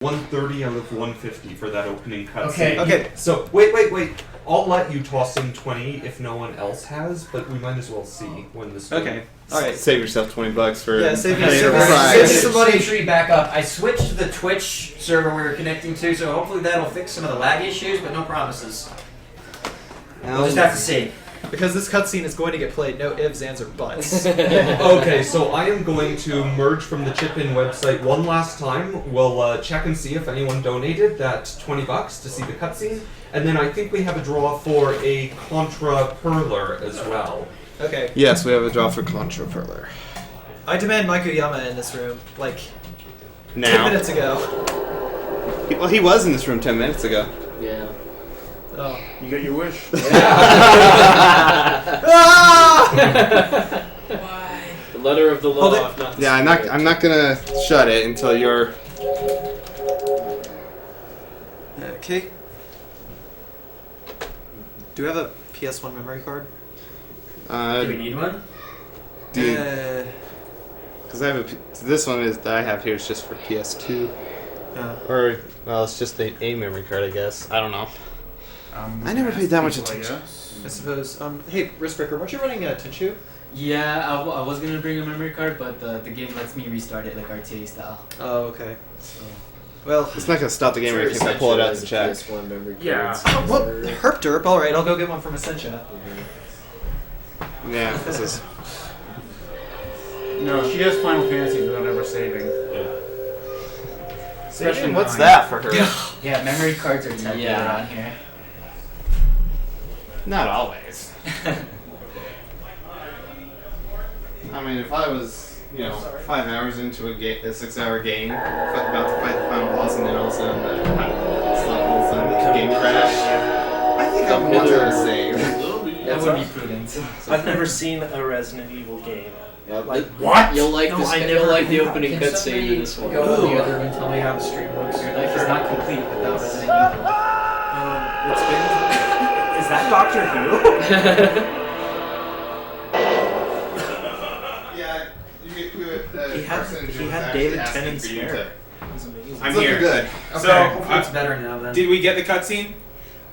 130 out of 150 for that opening cutscene. Okay. So, wait. I'll let you toss in 20 if no one else has, but we might as well see when this. Okay. All right. Save yourself $20 for. Yeah, save somebody tree back up. I switched to the Twitch server we were connecting to, so hopefully that'll fix some of the lag issues, but no promises. We'll just have to see. Because this cutscene is going to get played, no ifs, ands, or buts. Okay, so I am going to merge from the chip-in website one last time. We'll check and see if anyone donated that $20 to see the cutscene, and then I think we have a draw for a Contra Perler as well. Okay. Yes, we have a draw for Contra Perler. I demand Maiku Yama in this room, like, Now. 10 minutes ago. Well, he was in this room 10 minutes ago. Yeah. Oh. You got your wish. Why? The letter of the law. If not the Yeah, I'm not gonna shut it until you're. Okay. Do we have a PS1 memory card? Do we need one? Because I have this one is that I have here is just for PS2. Or well, it's just a memory card, I guess. I don't know. I never paid that much attention. I suppose. Hey, Riskbreaker, weren't you running Tenchu? Yeah, I was gonna bring a memory card, but the game lets me restart it like RTA style. Oh, okay. So, well, it's not gonna stop the game or anything if I pull it out and check. Yeah. Well, herp derp. All right, I'll go get one from Essentia. Yeah, this is. No, she has Final Fantasy without ever saving. Especially What's 9. that for her? Yeah, memory cards are tempted around here. Not always. I mean, if I was, 5 hours into a 6-hour game, about to fight the final boss, and then all of a sudden the game crash, I think I would want to save. That would be prudent. I've never seen a Resident Evil game. What? You'll like No, this. I You'll never- like the opening Can cutscene somebody to this one. go on the other and tell me how the stream works? Your life is not complete without Resident Evil. It's been. Is that Doctor Who? Yeah, you get He had David Tennant's hair. It was amazing. I'm looking here. good. Okay, So, hopefully it's better now then. Did we get the cutscene?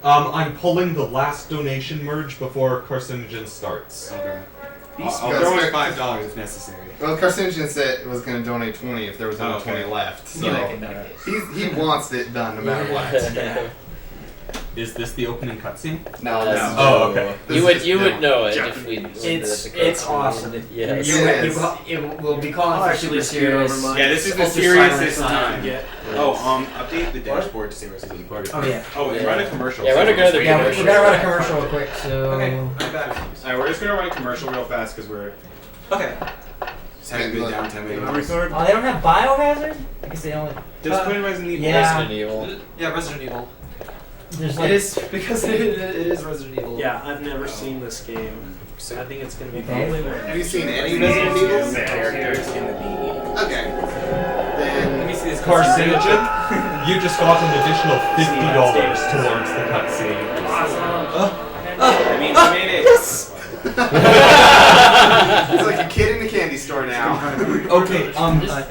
I'm pulling the last donation merge before Carcinogen starts. Okay. I'll I'll throw in $5 if necessary. Well, Carcinogen said it was going to donate 20 if there was only 20 left. So he wants it done no matter what. Is this the opening cutscene? No. Oh, okay. You would know it if we. It's awesome. Yes. It will be calling for super serious. Yeah, this is the Ultra serious silent this time. Update the dashboard to say Resident Evil. Oh yeah. Oh, and run a commercial. Yeah, run another Yeah, commercial. we gotta run a commercial real quick. So. Okay, I'm back. Alright, we're just gonna run a commercial real fast because we're Okay. just having a good downtime. Are we third? Oh, they don't have Biohazard? I guess they only. Just put in Resident Evil. Yeah. Resident Evil. Yeah, Resident Evil. There's It is because it is Resident Evil. Yeah, I've never seen this game. So I think it's going to be Okay. probably Have you seen any Resident Evil? Characters in the game. Okay. Then Let me see this Carcinogen, you just got an additional $50 towards the cutscene. That means you made it. Yes. he's like a kid in a candy store now. Okay,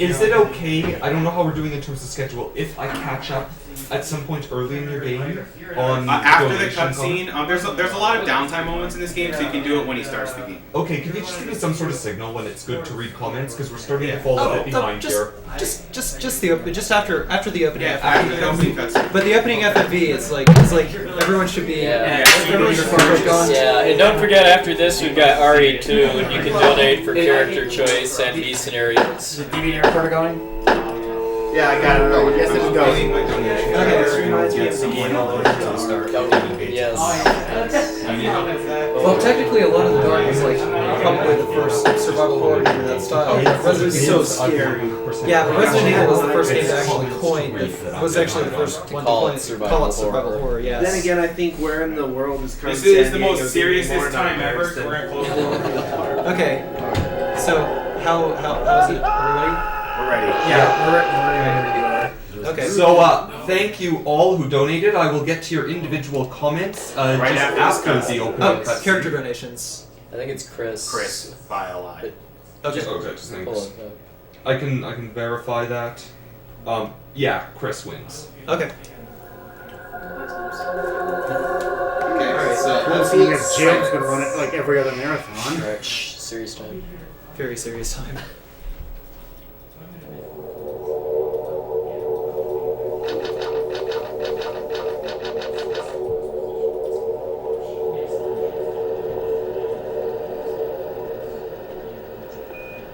is it okay, I don't know how we're doing in terms of schedule, if I catch up at some point early in your game on After the donation cutscene, there's a lot of downtime moments in this game, so you can do it when he starts the game. Okay, can you just give me some sort of signal when it's good to read comments, because we're starting to fall a bit behind here. Just after the opening. Yeah, after the opening cutscene. But the opening FFV, it's like everyone should be. Everyone should be gone. Yeah, and don't forget after this we've got RE2 and you can donate for character choice and B scenarios. Is the DVD recorder going? Yeah, I got it going. Yes, it's I going. need my donation. Okay, this reminds me of the game all the way until the start. Yes. Well, technically, a lot of the Dark was like probably the first survival horror game of that style. Resident Evil was so scary. Yeah, but Resident Evil was the first game to actually coin. Was actually the first one to Call coin it survival horror. Yes. Then again, I think where in the world is This is the most seriousest time ever, so we're gonna close the door. Okay. So how is it? Are we ready? We're ready. Yeah, we're ready to Okay. So, thank you all who donated. I will get to your individual comments Right just after after the opening cutscene. Character donations. I think it's Chris. Chris, by a lot. Okay. Okay, thanks. Hold on. I can verify that. yeah, Chris wins. Okay. Okay, so Well, seeing as Jim's gonna run it like every other marathon. Alright, serious time. Very serious time.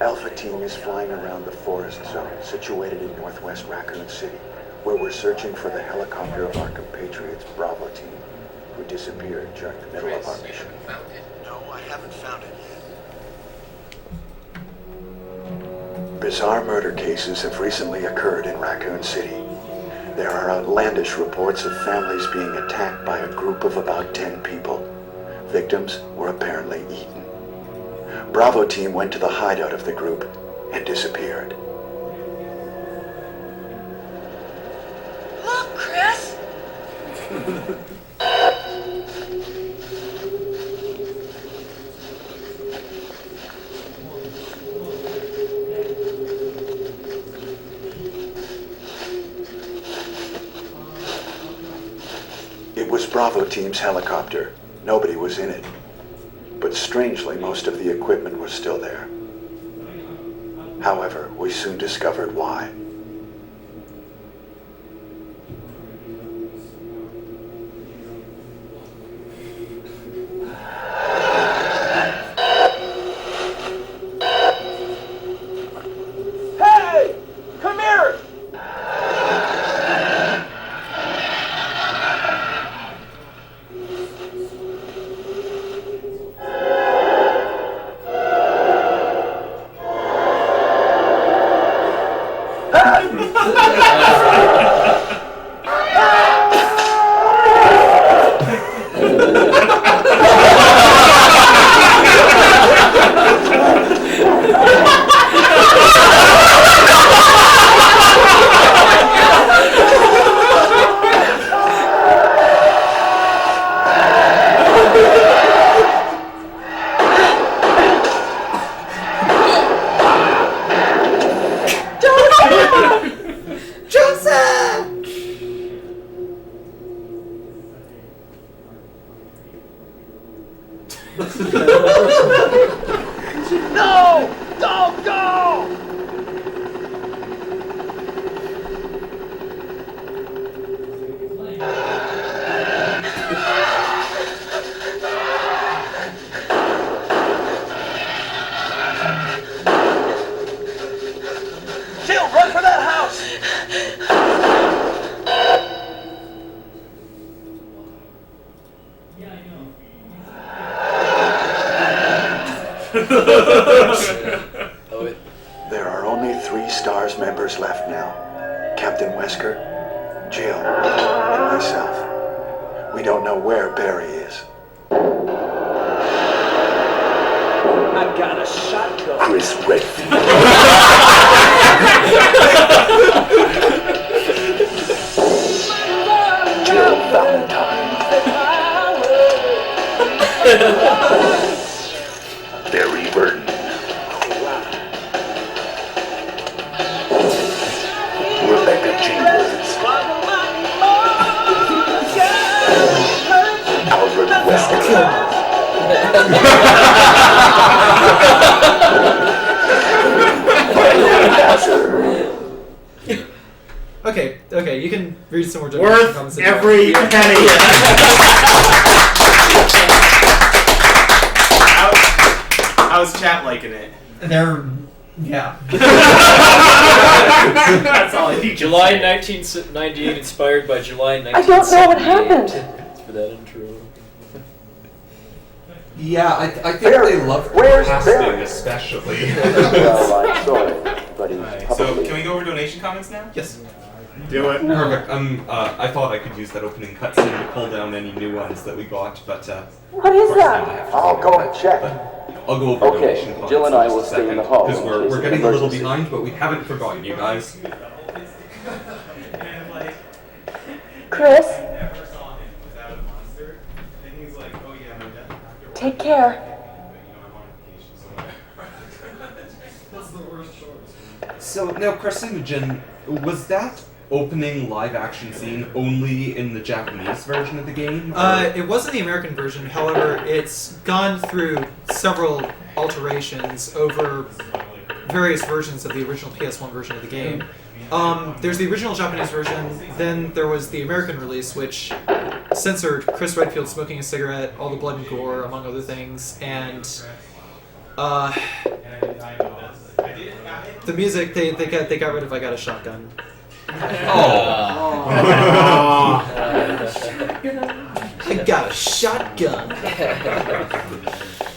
Alpha Team is flying around the forest zone situated in northwest Raccoon City, where we're searching for the helicopter of our compatriots Bravo Team, who disappeared during the middle of our mission. No, I haven't found it yet. Bizarre murder cases have recently occurred in Raccoon City. There are outlandish reports of families being attacked by a group of about 10 people. Victims were apparently eaten. Bravo Team went to the hideout of the group and disappeared. Look, Chris! It was Bravo Team's helicopter. Nobody was in it. But strangely, most of the equipment was still there. However, we soon discovered why. Hey! Come here! No! Don't go! Jill, run for that house! There are only 3 STARS members left now. Captain Wesker, Jill, and myself. We don't know where Barry is. I've got a shotgun. Chris Redfield. Jill Valentine. Barry Burton. Rebecca Chambers. Albert Wesker. Okay, you can read some more Worth comments. every penny. How's chat liking it? They're, yeah. That's all I need. July 1998, inspired by July I don't know what 1978. happened. For that intro. Yeah, I think they love Where's casting, Barry? especially. Well, I'm sorry, but he's So, probably... can we go over donation comments now? Yes. Do it. Perfect. I thought I could use that opening cutscene to pull down any new ones that we got, but What is of course now I that? have to I'll look go at and it. check. But I'll go over Okay, donation comments Jill and I in will just a stay in the second, hall because in we're case of getting a little emergency. behind, but we haven't forgotten you guys. Chris, Never saw him without a monster. And he's like, oh yeah, my dad. take care. So now, Carcinogen, was that opening live action scene only in the Japanese version of the game? It was in the American version. However, it's gone through several alterations over various versions of the original PS1 version of the game. There's the original Japanese version, then there was the American release, which censored Chris Redfield smoking a cigarette, all the blood and gore, among other things, and the music, they got rid of I Got a Shotgun. Oh. I got a shotgun.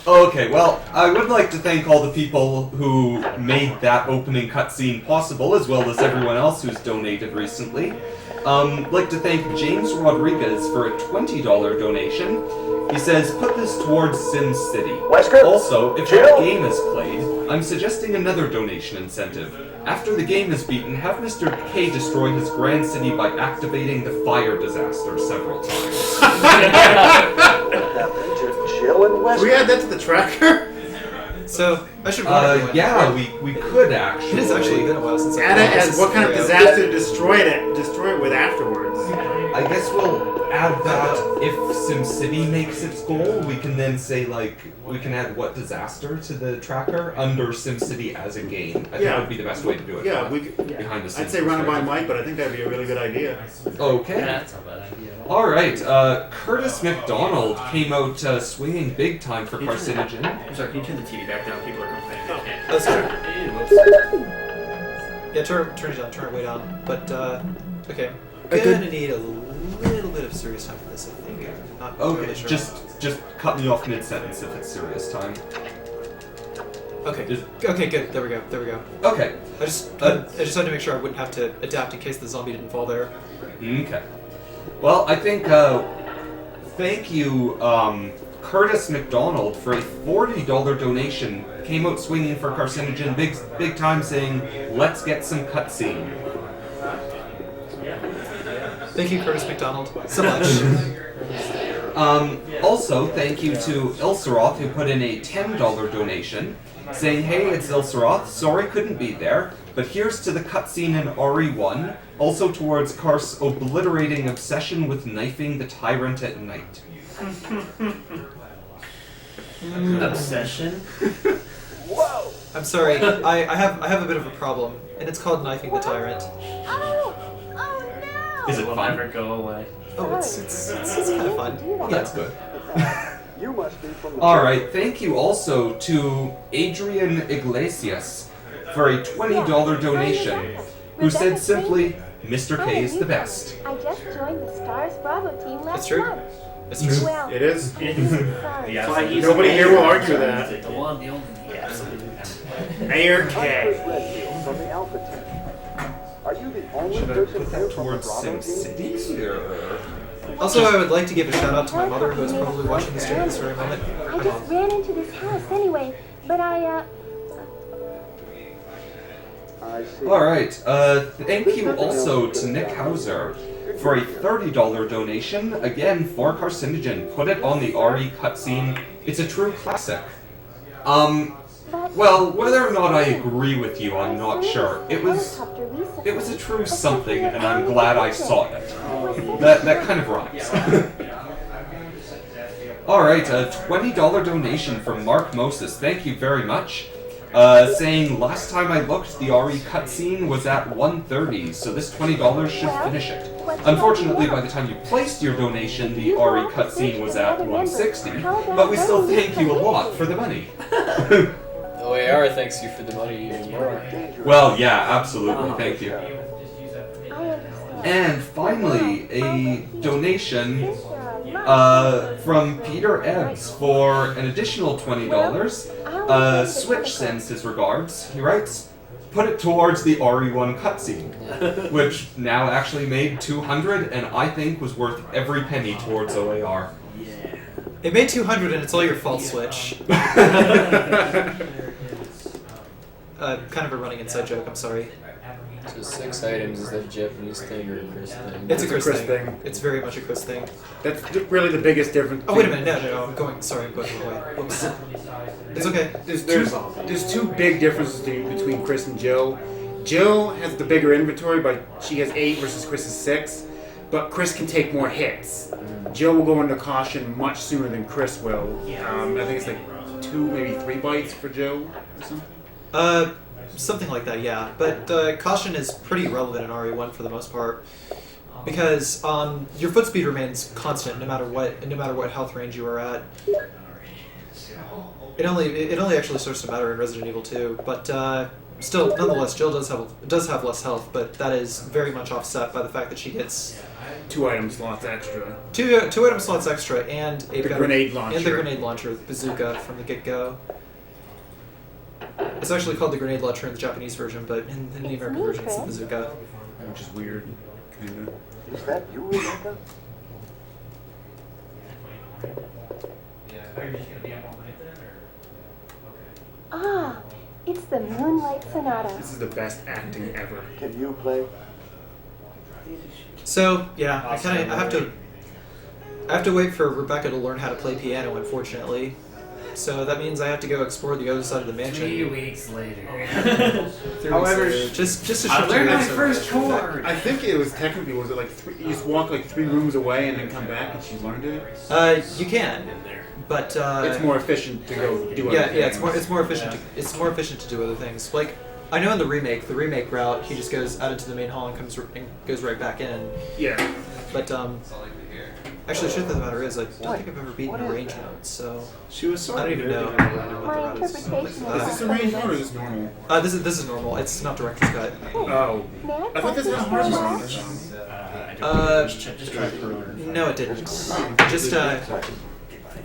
Okay, well, I would like to thank all the people who made that opening cutscene possible, as well as everyone else who's donated recently. Like to thank James Rodriguez for a $20 donation. He says, put this towards SimCity. Wesker, Also, if Jill. that game is played, I'm suggesting another donation incentive. After the game is beaten, have Mr. K destroy his grand city by activating the fire disaster several times. Happened to Jill and Wesker. We add that to the tracker? So, I should warn everyone. Yeah, we could actually. It has actually been a while since Add it as what kind of scenario. disaster to destroy it with afterwards. I guess we'll add that if SimCity makes its goal, we can then say, like, we can add what disaster to the tracker under SimCity as a game. I think that would be the best way to do it. Yeah, behind the scenes. I'd say run it by Mike, but I think that'd be a really good idea. Okay. That's not a bad idea. Alright, Curtis McDonald came out swinging big time for Carcinogen. I'm sorry, can you turn the TV back down? People are complaining. They can't. That's true. Ew, whoops. Yeah, turn it down, turn it way down. But, okay. A We're good- gonna need a little bit of serious time for this, I think. I'm not Okay, really sure. just cut me off mid-sentence if it's serious time. Okay. Just- Okay, good. There we go. Okay. I just had to make sure I wouldn't have to adapt in case the zombie didn't fall there. Okay. Well, I think, thank you, Curtis McDonald, for a $40 donation. Came out swinging for Carcinogen big time, saying, let's get some cutscene. Thank you, Curtis McDonald, so much. Also, thank you to Ilseroth, who put in a $10 donation, saying, hey, it's Ilseroth, sorry couldn't be there, but here's to the cutscene in RE1, also towards Kar's obliterating obsession with knifing the tyrant at night. Obsession? I'm sorry, I have a bit of a problem, and it's called knifing the tyrant. Is it Will fun? never go away. Oh, it's kind of fun. Well, that's good. You must be from the Alright, thank you also to Adrian Iglesias for a $20 donation, who said simply, Mr. K is the best. I just joined the Stars Bravo team last That's true. month. It's true. Well, It is. sorry. Nobody here will argue that. The one, the only. Yeah, absolutely. Mayor I'm K. Chris Redfield from the Alpha team. Are you the only Should I person put here that from the towards Bravo team? SimCity, or...? Also, I would like to give a shout out to my mother, who is probably watching this stream at this very moment. I Hi, just Mom. ran into this house anyway, but I see. Alright, thank you also to Nick Hauser for a $30 donation, again for Carcinogen. Put it on the RE cutscene. It's a true classic. Well, whether or not I agree with you, I'm not sure. It was a true something, and I'm glad I saw it. That kind of rhymes. Alright, a $20 donation from Mark Moses. Thank you very much. Saying, last time I looked, the RE cutscene was at 130, so this $20 should finish it. Unfortunately, by the time you placed your donation, the RE cutscene was at 160, but we still thank you a lot for the money. OAR thanks you for the money even more. Well, yeah, absolutely, thank you. I understand. And finally, a donation from Peter Ebbs for an additional $20. Switch sends his regards. He writes, put it towards the RE1 cutscene, which now actually made 200 and I think was worth every penny towards OAR. It made 200 and it's all your fault, Switch. Kind of a running inside joke, I'm sorry. So 6 items, is that a Japanese thing or a Chris thing? It's a Chris Chris thing. thing. It's very much a Chris thing. That's really the biggest difference. Oh, wait a minute, no, I'm going the wrong way. Whoops. It's okay. There's two big differences between Chris and Jill. Jill has the bigger inventory, but she has 8 versus Chris's 6. But Chris can take more hits. Jill will go into caution much sooner than Chris will. I think it's like 2, maybe 3 bites for Jill or something. Something like that, yeah. But caution is pretty relevant in RE1 for the most part, because your foot speed remains constant no matter what health range you are at. It only actually starts to matter in Resident Evil 2, but still, nonetheless, Jill does have less health, but that is very much offset by the fact that she gets 2 item slots extra. two item slots extra and a The better, grenade launcher. and the grenade launcher bazooka from the get-go. It's actually called the grenade launcher in the Japanese version, but in the American version it's the bazooka. Which is weird, kinda. Is that you, Rebecca? Ah, it's the Moonlight Sonata. This is the best acting ever. Can you play? So yeah, I have to wait for Rebecca to learn how to play piano, unfortunately. So that means I have to go explore the other side of the mansion. 3 weeks later. 3 However, weeks later. just to I learned my so first come back. chord. I think it was technically, was it like you just walk like 3 rooms away and then come back and she learned it? You can, but It's more efficient to go do yeah, other yeah, things. it's more efficient to do other things. Like I know in the remake route, he just goes out into the main hall and goes right back in. Yeah. But actually, the truth of the matter is, I don't think I've ever beaten a range mode, so She was I don't even know what the My route is. interpretation Is this a range mode or is this normal? This is normal. It's not director's cut. Oh. May I I thought this had a hard mode or something. Just try to No, it didn't. Just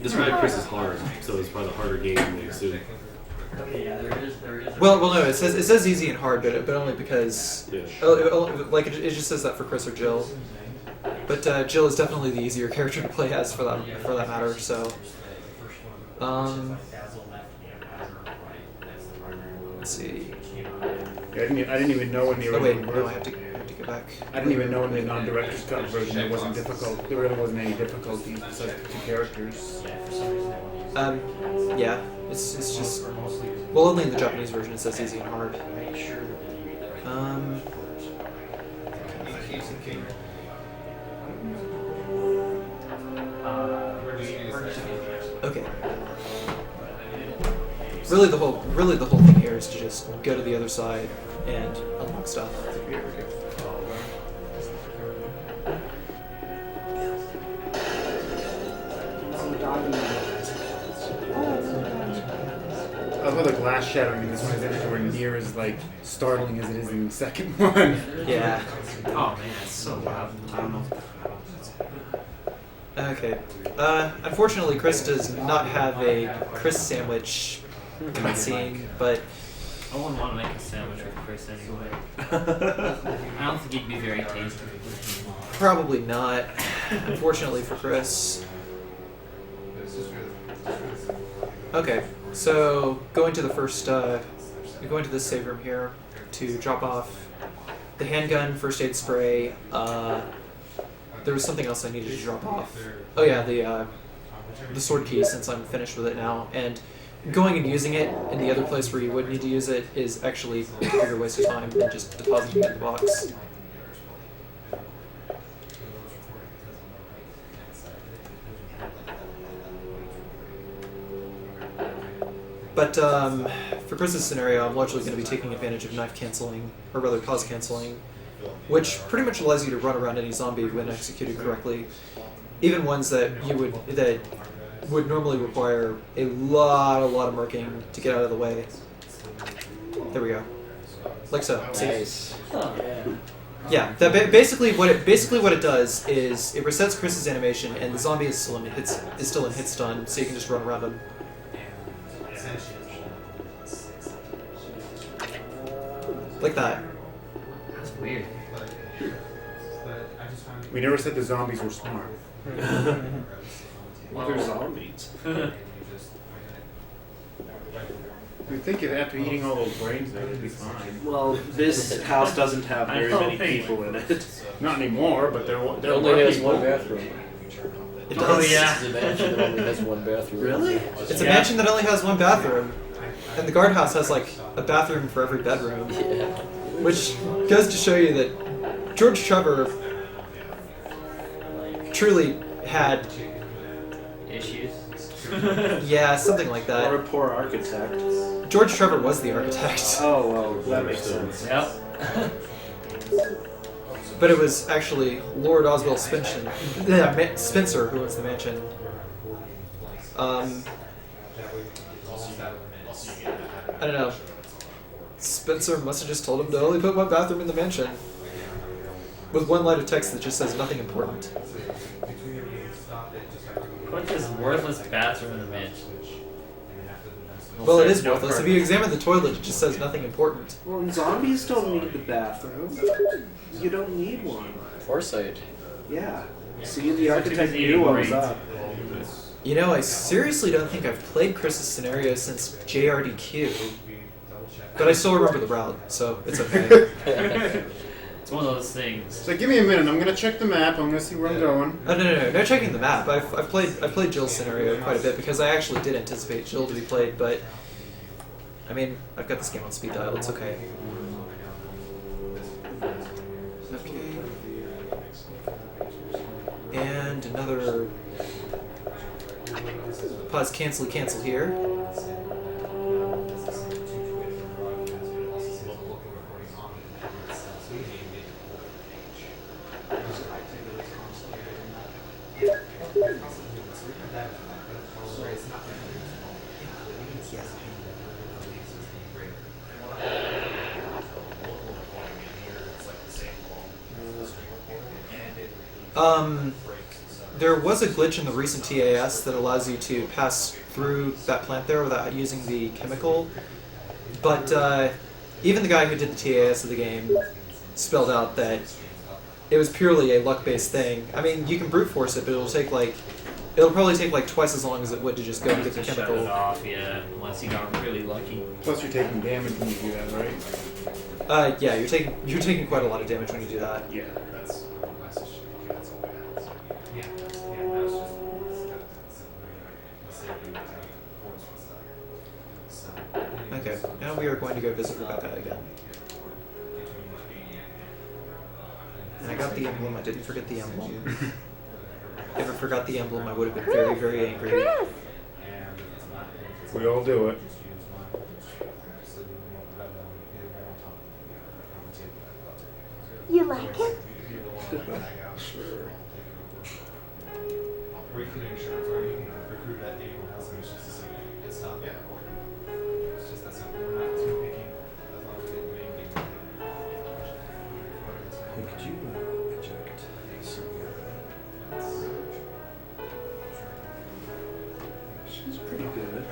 This one Chris is hard, so it's probably the harder game to assume. well, no. It says easy and hard, but only because Yeah. like it just says that for Chris or Jill. But Jill is definitely the easier character to play as for that matter. So, let's see. I didn't even know in the Oh original wait, no, version. I have to go back. I didn't even know in the non-director's cut version it wasn't difficult. There really wasn't any difficulty besides the 2 characters. Yeah, it's just well, only in the Japanese version it says easy and hard. Okay. Really, the whole thing here is to just go to the other side and unlock stuff. I love the glass shattering in this one is anywhere near as like startling as it is in the second one. Yeah. Oh man, it's so loud. I don't know. Okay. Unfortunately, Chris does not have a Chris sandwich cutscene, but I wouldn't want to make a sandwich with Chris anyway. I don't think he'd be very tasty. probably not. Unfortunately for Chris. Okay, so going to the first, going to this save room here to drop off the handgun, first aid spray. There was something else I needed to drop off. Oh yeah, the sword key, since I'm finished with it now. And going and using it in the other place where you would need to use it is actually a bigger waste of time than just depositing it in the box. But for Chris's scenario, I'm largely going to be taking advantage of knife canceling, or rather pause canceling, which pretty much allows you to run around any zombie when executed correctly, even ones that would normally require a lot of marking to get out of the way. There we go, like so. Nice. Yeah, that basically what it does is it resets Chris's animation, and the zombie is still in hit stun, so you can just run around him. Like that. That's weird. We never said the zombies were smart. Well, they're zombies. You'd think that after eating all those brains, they would be fine. Well, this house doesn't have very many people in it. Not anymore, but there It were only has people. one bathroom. It Oh, does. yeah. It's a mansion that only has one bathroom. Really? It's a mansion that only has one bathroom, and the guardhouse has like a bathroom for every bedroom. Yeah. Which goes to show you that George Trevor truly had Issues. yeah, something like Or that. a poor architect. George Trevor was the architect, Oh, well, that makes sense. Yep. but it was actually Lord Oswald Spencer who owns the mansion. I don't know. Spencer must have just told him to only put one bathroom in the mansion. With one line of text that just says nothing important. Put this worthless bathroom in the mansion. Well, it is worthless. If you examine the toilet, it just says nothing important. Well, zombies don't need the bathroom. You don't need one. Foresight. Yeah. See, the architect knew what was up. You know, I seriously don't think I've played Chris's scenario since JRDQ. But I still remember the route, so it's okay. It's one of those things. So give me a minute. I'm gonna check the map. I'm gonna see where I'm going. Oh, no checking the map. I've played Jill's scenario quite a bit because I actually did anticipate Jill to be played, but I mean, I've got this game on speed dial. It's okay. Okay. And another pause cancel here. There was a glitch in the recent TAS that allows you to pass through that plant there without using the chemical, but even the guy who did the TAS of the game spelled out that it was purely a luck-based thing. I mean, you can brute force it, but it'll probably take like twice as long as it would to just go and get the Shut chemical. it off, yeah, unless you got really lucky. Plus, you're taking damage when you do that, right? Yeah, you're taking quite a lot of damage when you do that. Yeah. Okay, now we are going to go visit Rebecca again. And I got the emblem. I didn't forget the emblem. If I ever forgot the emblem, I would have been very, very angry. Chris! We all do it. You like it? Sure. Hey, could you eject She's pretty good.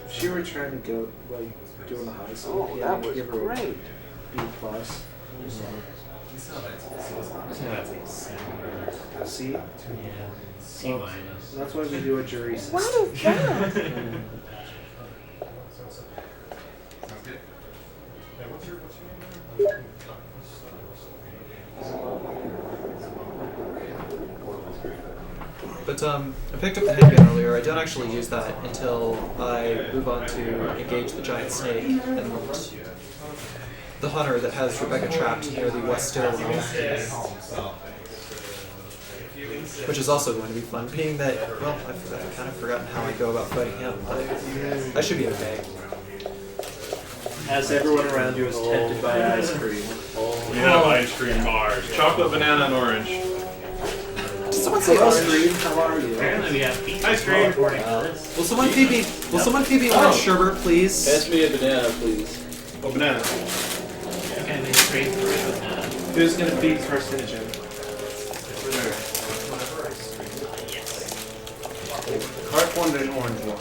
If she were trying to go, like, doing the high school, that was give her great. B plus. C? Yeah. C Well, minus. that's why we do a jury system. What is that? But I picked up the handgun earlier. I don't actually use that until I move on to engage the giant snake and the hunter that has Rebecca trapped near the west stairwell. Which is also going to be fun, being that, well, I've kind of forgotten how I go about fighting him, but I should be okay. As everyone around you is tempted by ice cream. We have ice cream bars. Chocolate, banana, and orange. Did someone say Ice orange? cream, how are you? Apparently we have pizza. Ice cream. Will someone feed me orange sherbet, please? Pass me a banana, please. Oh, banana. Okay, they trade for it with that. Who's gonna feed carcinogen? Cart one and orange one.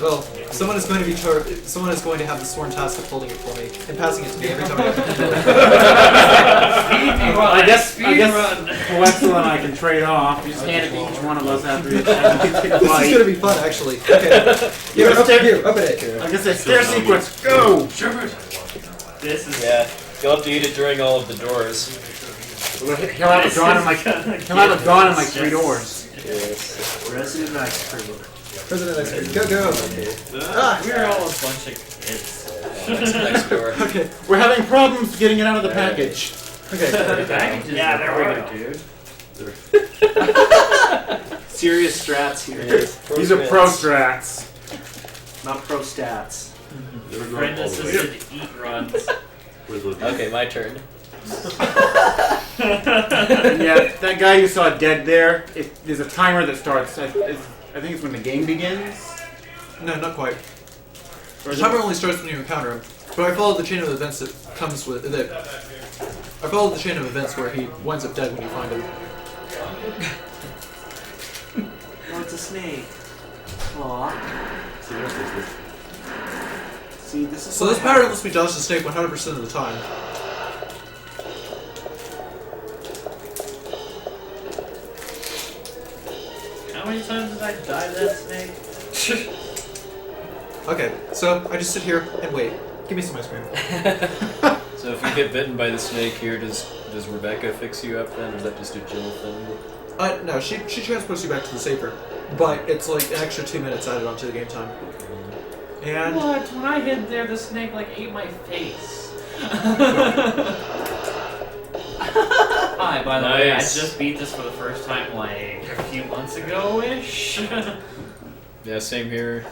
Well, someone is going to have the sworn task of holding it for me and passing it to me every time I have to do it. Well, I guess Coexel and I can trade off. You just hand it to each one of us after each time. This is going to be fun, actually. Okay. Open it. I guess it's stair sequence. Go! This is You'll have to eat it during all of the doors. He'll have a gun in like 3 doors. Yes. Resident ice cream. President X Screen. Go, go. Ah, We're all a bunch of kids. Next door. Okay. We're having problems getting it out of the package. Okay. Packages Yeah, there we are go, dude. Serious strats here. These are pro strats. Not pro stats. Friend assisted eat runs. Okay, my turn. Yeah, that guy you saw dead there, there's a timer that starts. I think it's when the game begins. No, not quite. The timer only starts when you encounter him. But I followed the chain of events that comes with it. I followed the chain of events where he winds up dead when you find him. Oh, it's a snake. Aww. See, this is So this pattern lets me dodge the snake 100% of the time. How many times did I die to that snake? Okay, so I just sit here and wait. Give me some ice cream. So if you get bitten by the snake here, does Rebecca fix you up then, or is that just a Jill thing? No, she transports you back to the safer, but it's like an extra 2 minutes added onto the game time. And What? When I hid there, the snake like ate my face. Hi, by the way, I Nice. just beat this for the first time like a few months ago-ish. Yeah, same here.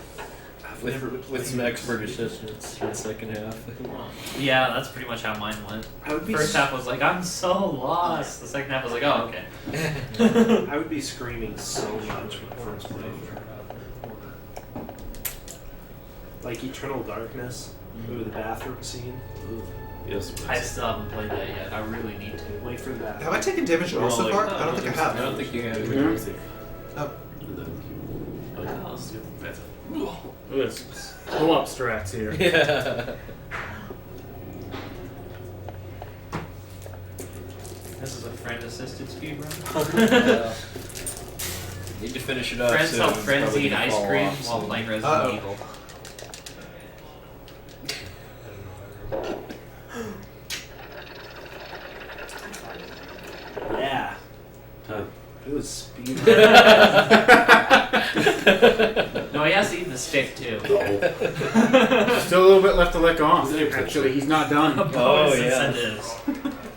With some expert assistance for the second half. Yeah, that's pretty much how mine went. I would be First half was like, I'm so lost. The second half was like, oh, okay. I would be screaming so much when I first played. Like Eternal Darkness, the bathroom scene. Yes. I still haven't played that yet. I really need to. Wait for that. have I taken damage at all so far? I don't think I have. I don't think you have. Oh. Pull-up strats here. Yeah. This is a friend-assisted speedrun. Need to finish it up. Friends soon. help friends Probably eat gonna ice fall cream off while soon. playing Resident Evil. Yeah. It was speed. No, he has to eat the stick too. Still a little bit left to lick off. Actually, he's not done. Oh, Bonus yeah. incentives.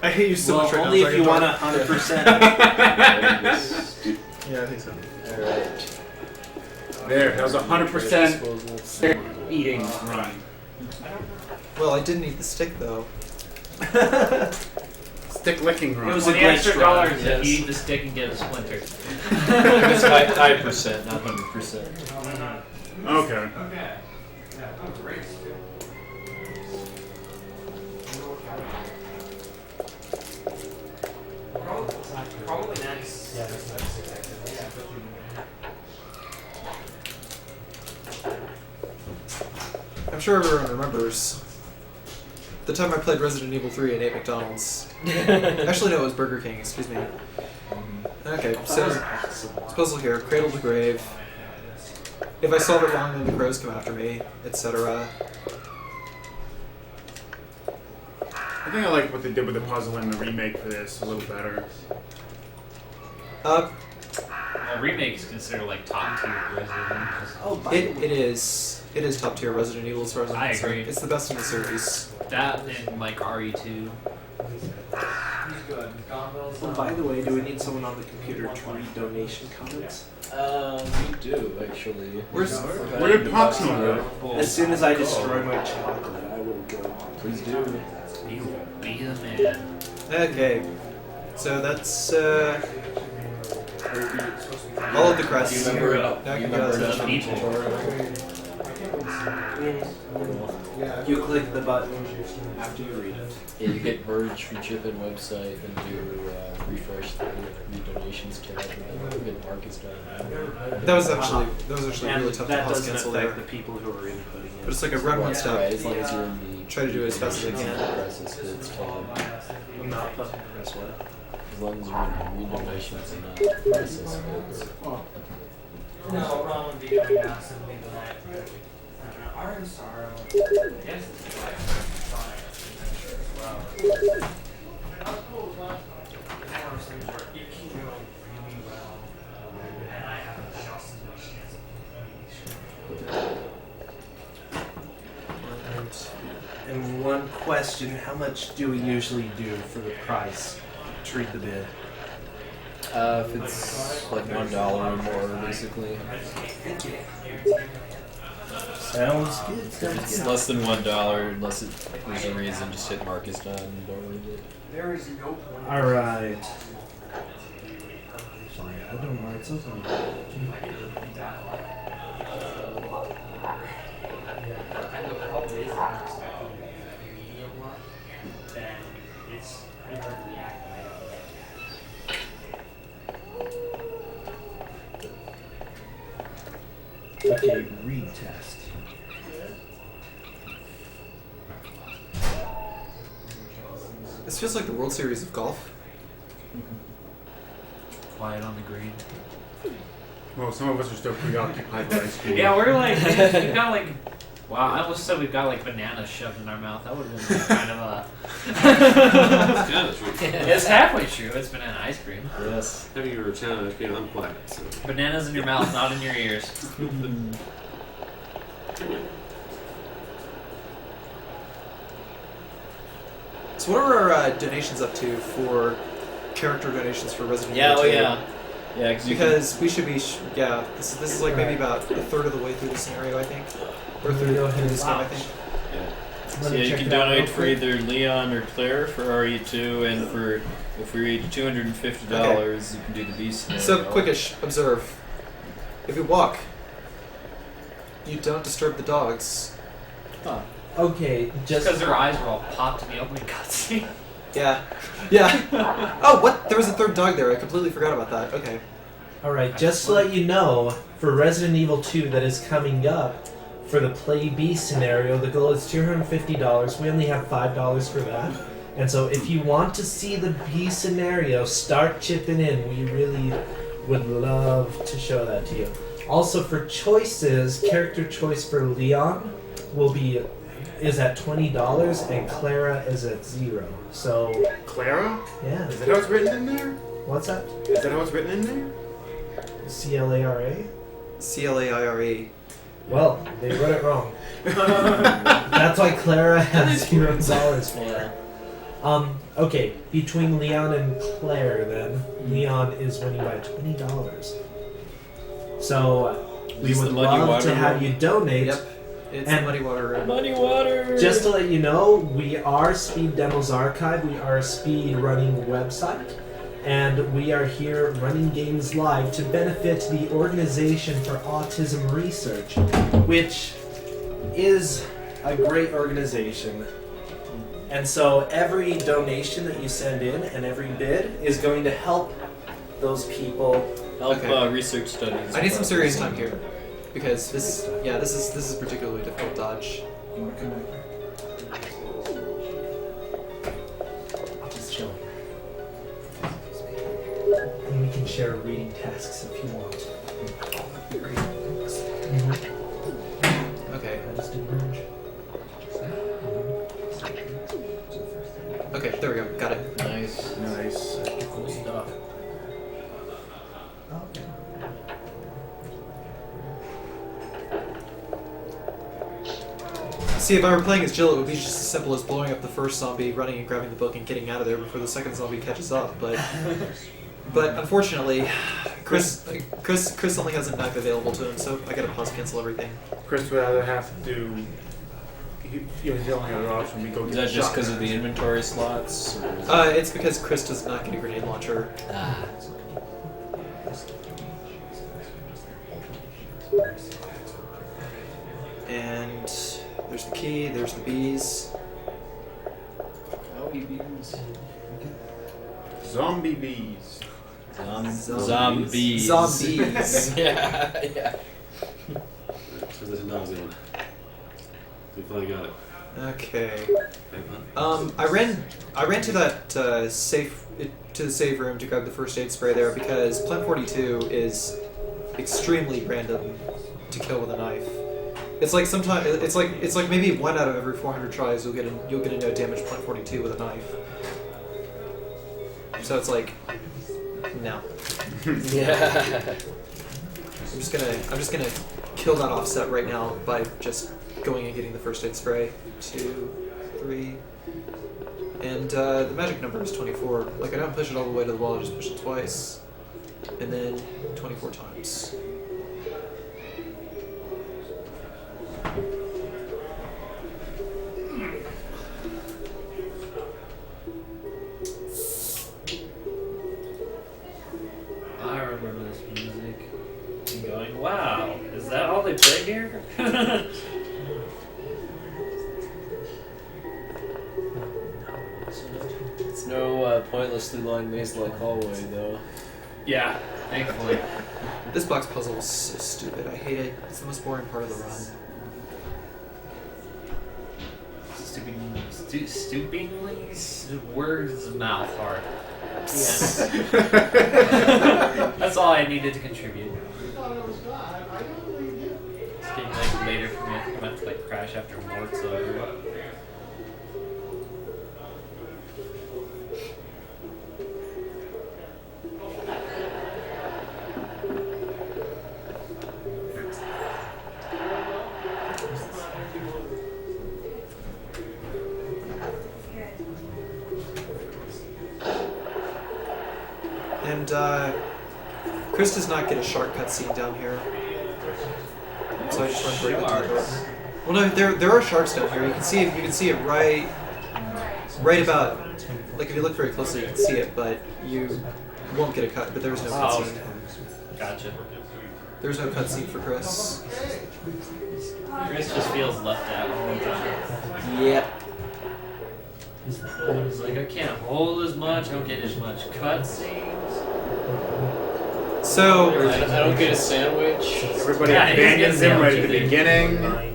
I hate you so much right only now. if you want 100%. Yeah, I think so. Alright. There, that was 100% stick eating run. Well, I didn't eat the stick though. Stick licking run. It was $20 a great extra try. dollars if Yes. you eat the stick and get a splinter. It's high percent, not 100%. Okay. Probably nice. Yeah, that's nice. I'm sure everyone remembers the time I played Resident Evil 3 and ate McDonald's. Actually, no, it was Burger King, excuse me. Okay, so it's puzzle here. Cradle to grave. If I solve it wrong, then the crows come after me, etc. I think I like what they did with the puzzle in the remake for this a little better. Well, remake is considered like top tier Resident Evil. Oh, It is top tier Resident Evil as far as I'm I concerned. agree. It's the best in the series. That and like RE2. Oh, by the way, do we need someone on the computer to read donation comments? We do, actually. Where did Proxima go? As soon as I destroy my chocolate, I will go. Please do. Be the man. Okay, so that's all of the crests. Do you remember, Now I you can get out of remember the the You click the button after you read it. Yeah, you get merge from chip and website and do refresh the donations tab and then get Marcus done. That was actually And really tough to that pause doesn't cancel affect there. the people who are inputting it. But it's like a run one step. Right, as long as you're in the Try to do it as fast as I can. process, 'cause it's tab. I'm not fucking this way. As long as you're in the donations and not process codes. No, Ron would be doing that so maybe Iron Sorrow. Yes, it's like Sonic adventure as well. How cool was last time? It can go really well, and I have just as much chance of question. How much do we usually do for the price to read the bid? If it's like $1 or more, basically. Sounds good. If Sounds it's good. less than $1, unless there's a reason, just hit mark is done and don't read it. There is no point. All right. I don't know. It's something. I know the problem is I'm expecting the medium one, then it's pretty hard to react. Okay, read test. This feels like the World Series of golf. Quiet on the green. Well, some of us are still preoccupied with ice cream. Yeah, we're like, we've got like, wow, I almost said we've got like bananas shoved in our mouth. That would have been kind of a. It's kind of true. It's halfway true. It's banana ice cream. Yes. Having your channel, I'm quiet. So. Bananas in your mouth, not in your ears. So what are our donations up to for character donations for Resident Yeah, Evil oh 2? yeah. Yeah, because we should be, this is like maybe about a third of the way through the scenario, I think. Or a third of this game, I think. So yeah, you can donate for either Leon or Claire for RE2, and for if we reach $250, you can do the beast scenario. So, quickish, observe. If you walk, you don't disturb the dogs. Huh. Okay, just because their eyes were all popped in the opening cutscene. Yeah. Yeah. Oh, what? There was a third dog there. I completely forgot about that. Okay. Alright, just to let you know, for Resident Evil 2 that is coming up, for the Play B scenario, the goal is $250. We only have $5 for that. And so if you want to see the B scenario, start chipping in. We really would love to show that to you. Also for choices, character choice for Leon is at $20 and Clara is at $0. So Clara? Yeah. Is that how it's written in there? What's that? Is that how it's written in there? C-L-A-R-A? C-L-A-I-R-E. Well, they wrote it wrong. That's why Clara has $0 for it. Okay, between Leon and Claire then, Leon is winning by $20. So we Is would the Muddy love Water to have room? you donate. Yep. It's And Muddy Water Room. Muddy Water! Just to let you know, we are Speed Demos Archive. We are a speed running website. And we are here running games live to benefit the Organization for Autism Research, which is a great organization. And so every donation that you send in and every bid is going to help those people. Help research studies. I need some serious time here. Because this is particularly difficult dodge. Just chill. And we can share reading tasks if you want. Okay. I just did merge. Okay, there we go. Got it. Nice. Nice. Cool stuff. Okay. See, if I were playing as Jill, it would be just as simple as blowing up the first zombie, running and grabbing the book, and getting out of there before the second zombie catches up. But unfortunately, Chris only has a knife available to him, so I gotta pause cancel everything. Chris would either have to do. He only have an option. We go Is get that a just shotgun. because of the inventory slots? Or is it... It's because Chris does not get a grenade launcher. Ah. And there's the key, there's the bees. Oh, he beans. Zombie bees. Zombies. Zombies. yeah. So there's another one. We finally got it. Okay. I ran to that to the save room to grab the first aid spray there because Plant 42 is extremely random to kill with a knife. It's like sometimes it's like maybe 1 out of every 400 tries you'll get a no damage Plant 42 with a knife. So it's like no. Yeah. I'm just gonna kill that offset right now by just going and getting the first aid spray. 2, 3, And the magic number is 24. Like, I don't push it all the way to the wall, I just push it twice. And then 24 times. I remember this music. And going, wow, is that all they play here? It's no pointlessly long maze-like hallway, though. Yeah, thankfully. This box puzzle is so stupid. I hate it. It's the most boring part of the run. Stupidly? Words mouth hard. That's all I needed to contribute. It's getting like later for me. I'm gonna have to like crash after Mort's over. And Chris does not get a shark cutscene down here. So I just run right back to the door. Well, no, there are sharks down here. You can see it right about. Like if you look very closely, you can see it, but you won't get a cut. But there's no cutscene. Gotcha. There's no cutscene for Chris. Chris just feels left out all the time. Yep. It's like I can't hold as much. I don't get as much cutscenes. So I don't get a sandwich. Everybody Yeah, he doesn't get abandons him right at the sandwiches. beginning.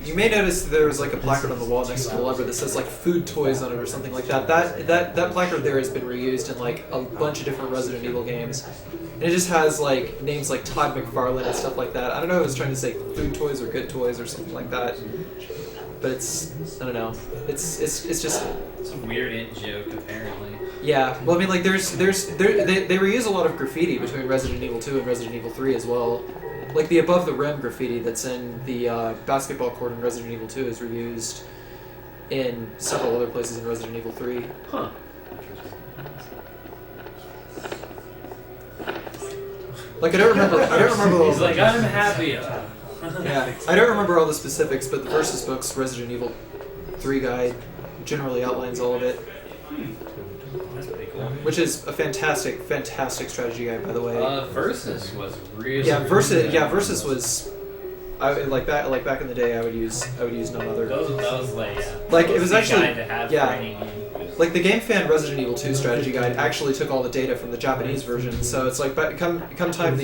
you may notice there was like a placard on the wall next to the lever that says like food toys on it or something like that. That placard there has been reused in like a bunch of different Resident Evil games. And it just has like names like Todd McFarlane and stuff like that. I don't know if it was trying to say food toys or good toys or something like that. But it's, I don't know. It's just It's a weird in joke apparently. yeah. Well, I mean, like they reuse a lot of graffiti between Resident Evil 2 and Resident Evil 3 as well. Like the above the rim graffiti that's in the basketball court in Resident Evil 2 is reused in several other places in Resident Evil 3. Huh. Like I don't remember all He's the, like, I'm happy. yeah, I don't remember all the specifics, but the Versus books, Resident Evil 3 guide, generally outlines all of it. That's pretty cool. Which is a fantastic strategy guide, by the way. Versus was really Versus was. I like back in the day. I would use none other. That was like it was the actually guide to have for any game. like the Game Fan Resident Evil 2 strategy guide actually took all the data from the Japanese version. So it's like, but come time